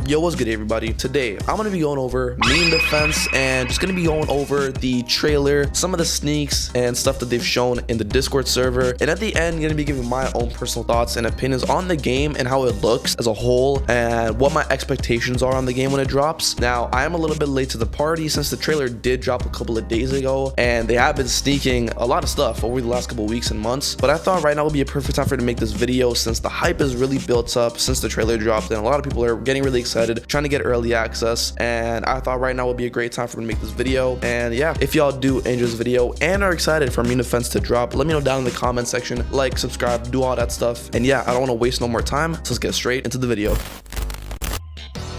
Yo, what's good everybody? Today I'm gonna be going over meme defense and just gonna be going over the trailer, some of the sneaks and stuff that they've shown in the Discord server, and at the end gonna be giving my own personal thoughts and opinions on the game and how it looks as a whole and what my expectations are on the game when it drops. Now I am a little bit late to the party since the trailer did drop a couple of days ago and they have been sneaking a lot of stuff over the last couple of weeks and months, but I thought right now would be a perfect time for me to make this video since the hype is really built up since the trailer dropped and a lot of people are getting really excited trying to get early access, and I thought right now would be a great time for me to make this video. And yeah, if y'all do enjoy this video and are excited for meme defense to drop, let me know down in the comment section, like, subscribe, do all that stuff. And yeah, I don't want to waste no more time, so let's get straight into the video.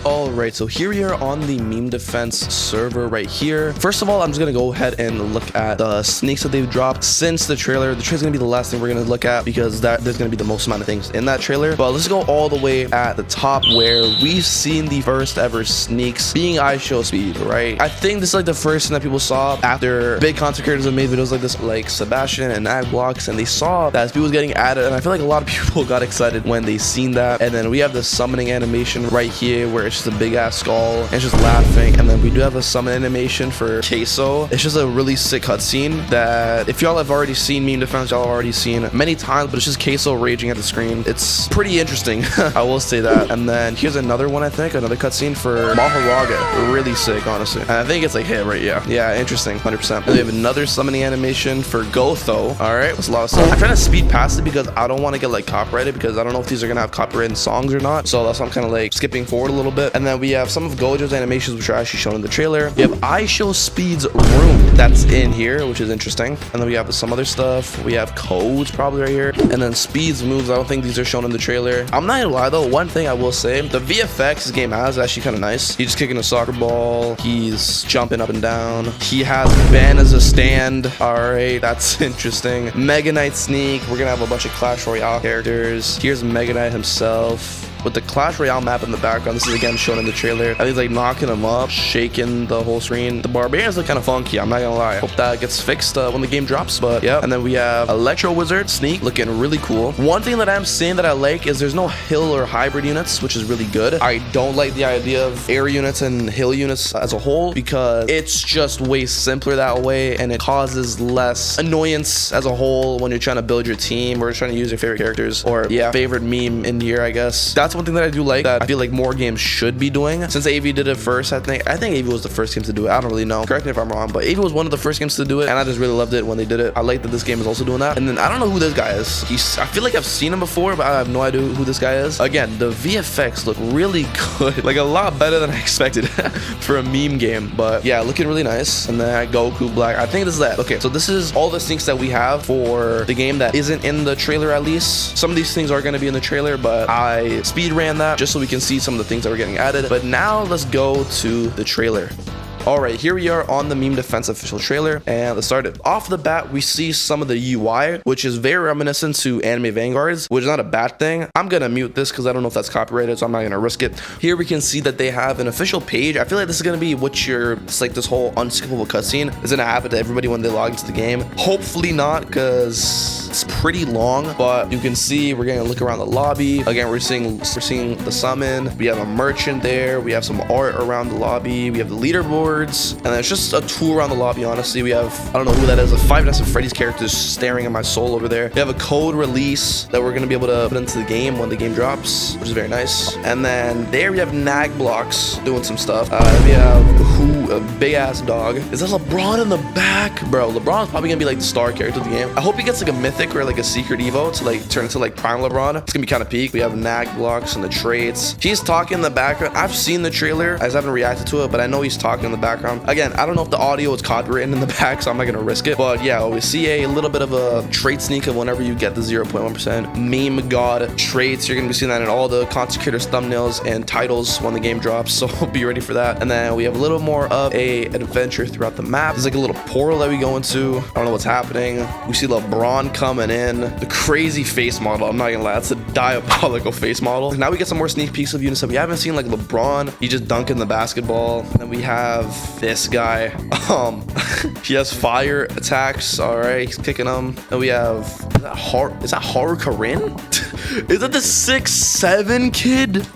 Alright, so here we are on the meme defense server right here. First of all, I'm just gonna go ahead and look at the sneaks that they've dropped since the trailer. The trailer's gonna be the last thing we're gonna look at because there's gonna be the most amount of things in that trailer. But let's go all the way at the top where we've seen the first ever sneaks being IShowSpeed, right? I think this is like the first thing that people saw after big content creators have made videos like this, like Sebastian and Agblocks, and they saw that speed was getting added, and I feel like a lot of people got excited when they seen that. And then we have the summoning animation right here where it's just a big ass skull and it's just laughing, and then we do have a summon animation for Queso. It's just a really sick cutscene that if y'all have already seen meme defense, y'all have already seen many times, but it's just Queso raging at the screen. It's pretty interesting. I will say that. And then here's another one, I think another cutscene for Maharaga, really sick honestly, and I think it's like hit right, yeah, interesting, 100%. And we have another summoning animation for Gotho. All right, that's a lot of stuff. I'm trying to speed past it because I don't want to get like copyrighted, because I don't know if these are gonna have copyrighted songs or not, so that's why I'm kind of like skipping forward a little bit. And then we have some of Gojo's animations which are actually shown in the trailer. We have IShowSpeed's room that's in here, which is interesting. And then we have some other stuff. We have codes probably right here, and then Speed's moves. I don't think these are shown in the trailer. I'm not gonna lie though, one thing I will say, the VFX this game has is actually kind of nice. He's just kicking a soccer ball, he's jumping up and down, he has Ben as a stand. All right, that's interesting. Mega Knight sneak. We're gonna have a bunch of Clash Royale characters. Here's Mega Knight himself with the Clash Royale map in the background. This is again shown in the trailer. I think he's like knocking him up, shaking the whole screen. The barbarians look kind of funky, I'm not gonna lie. Hope that gets fixed when the game drops, but yeah. And then we have Electro Wizard sneak looking really cool. One thing that I'm seeing that I like is there's no hill or hybrid units, which is really good. I don't like the idea of air units and hill units as a whole because it's just way simpler that way and it causes less annoyance as a whole when you're trying to build your team or trying to use your favorite characters or favorite meme in here, I guess. That's one thing that I do like that I feel like more games should be doing. Since AV did it first, I think AV was the first game to do it. I don't really know, correct me if I'm wrong, but AV was one of the first games to do it and I just really loved it when they did it. I like that this game is also doing that. And then I don't know who this guy is. I feel like I've seen him before, but I have no idea who this guy is. Again, the VFX look really good, like a lot better than I expected for a meme game, but yeah, looking really nice. And then Goku Black, I think this is that. Okay, so this is all the things that we have for the game that isn't in the trailer. At least some of these things are going to be in the trailer, but I speed ran that just so we can see some of the things that were getting added. But now let's go to the trailer. Alright, here we are on the meme defense official trailer, and let's start it. Off the bat, we see some of the UI, which is very reminiscent to Anime Vanguards, which is not a bad thing. I'm gonna mute this because I don't know if that's copyrighted, so I'm not gonna risk it. Here we can see that they have an official page. I feel like this is gonna be it's like this whole unskippable cutscene is gonna happen to everybody when they log into the game. Hopefully not, because it's pretty long, but you can see we're gonna look around the lobby. Again, we're seeing the summon. We have a merchant there. We have some art around the lobby. We have the leaderboard. And then it's just a tour around the lobby. Honestly, we have, I don't know who that is, a Five Nights at Freddy's character staring at my soul over there. We have a code release that we're gonna be able to put into the game when the game drops, which is very nice. And then there we have Nagblocks doing some stuff. We have a big ass dog. Is that LeBron in the back? Bro, LeBron's probably gonna be like the star character of the game. I hope he gets like a mythic or like a secret evo to like turn into like prime LeBron. It's gonna be kind of peak. We have Nagblocks and the traits. He's talking in the background. I've seen the trailer, I just haven't reacted to it, but I know he's talking in the background. Again, I don't know if the audio is copywritten in the back, so I'm not gonna risk it. But yeah, we see a little bit of a trait sneak of whenever you get the 0.1% meme god traits. You're gonna be seeing that in all the content creators thumbnails and titles when the game drops, so be ready for that. And then we have a little more of a adventure throughout the map. There's like a little portal that we go into. I don't know what's happening. We see LeBron coming in. The crazy face model, I'm not gonna lie, that's a diabolical face model. Now we get some more sneak peeks of units that we haven't seen, like LeBron. He just dunking the basketball. And then we have this guy. He has fire attacks. All right, he's kicking them. And we have, is that Harukarin? Is that the 6'7" kid?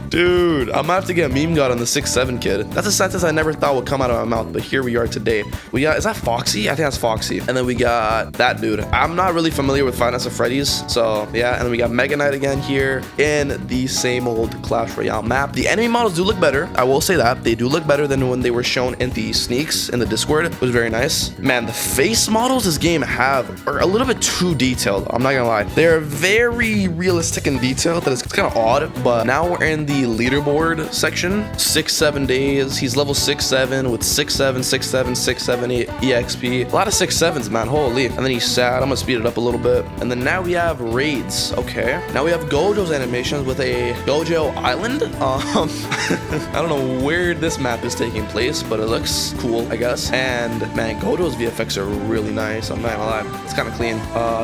Dude, I'm gonna have to get meme god on the 6'7" kid. That's a sentence I never thought would come out of my mouth, but here we are today. We got, is that Foxy? I think that's Foxy. And then we got that dude. I'm not really familiar with Five Nights at Freddy's, so yeah. And then we got Mega Knight again here in the same old Clash Royale map. The enemy models do look better. I will say that. They do look better than when they were shown in the sneaks in the Discord. It was very nice. Man, the face models this game have are a little bit too detailed. I'm not gonna lie. They're very realistic and detailed. That it's kind of odd, but now we're in the leaderboard section. 6-7 days. He's level 6-7 with 6-7, 6-7, 6-7 EXP. A lot of 6-7s, man. Holy. And then he's sad. I'm gonna speed it up a little bit. And then now we have raids. Okay. Now we have Gojo's animations with a Gojo Island. I don't know where this map is taking place, but it looks cool, I guess. And man, Gojo's VFX are really nice. I'm not gonna lie. It's kind of clean.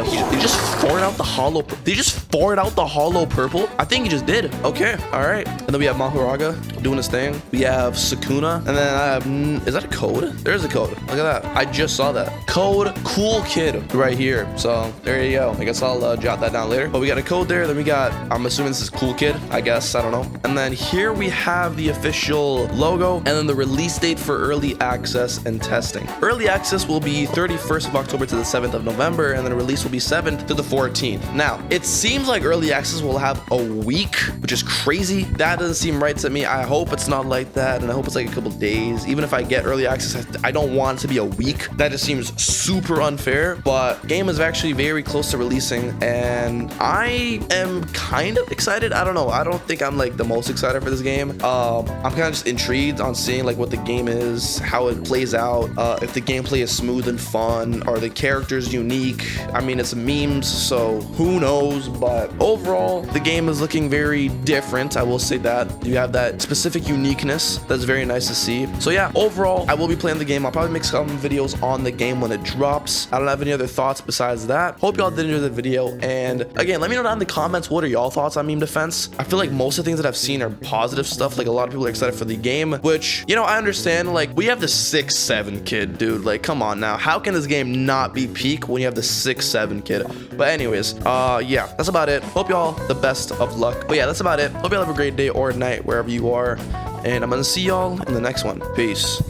He just forward out the hollow. Did he just forward out the hollow purple? I think he just did. Okay. All right. And then we have Maharaga doing his thing. We have Sukuna. And then I have, is that a code? There's a code. Look at that. I just saw that. Code cool kid right here. So there you go. I guess I'll jot that down later. But we got a code there. Then we got, I'm assuming this is cool kid, I guess. I don't know. And then here we have the official logo and then the release date for early access and testing. Early access will be 31st of October to the 7th of November, and then the release will be 7th to the 14th. Now, it seems like early access will have a week, which is crazy. That doesn't seem right to me. I hope it's not like that, and I hope it's like a couple days. Even if I get early access, I don't want it to be a week. That just seems super unfair, but game is actually very close to releasing, and I am kind of excited. I don't know. I don't think I'm like the most excited for this game. I'm kind of just intrigued on seeing like what the game is, how it plays out, if the gameplay is smooth and fun, are the characters unique. I mean, it's memes, so who knows, but overall the game is looking very different. I will say that you have that specific uniqueness that's very nice to see. So yeah, overall I will be playing the game. I'll probably make some videos on the game when it drops. I don't have any other thoughts besides that. Hope y'all did enjoy the video, and again, let me know down in the comments, what are y'all thoughts on meme defense? I feel like most of the things that I've seen are positive stuff. Like a lot of people are excited for the game, which, you know, I understand. Like, we have the 6-7 kid, dude. Like, come on now. How can this game not be peak when you have the 6-7 kid? But anyways, yeah, that's about it. Hope y'all the best of luck. But yeah, that's about it. Hope y'all have a great day or night wherever you are, and I'm gonna see y'all in the next one. Peace.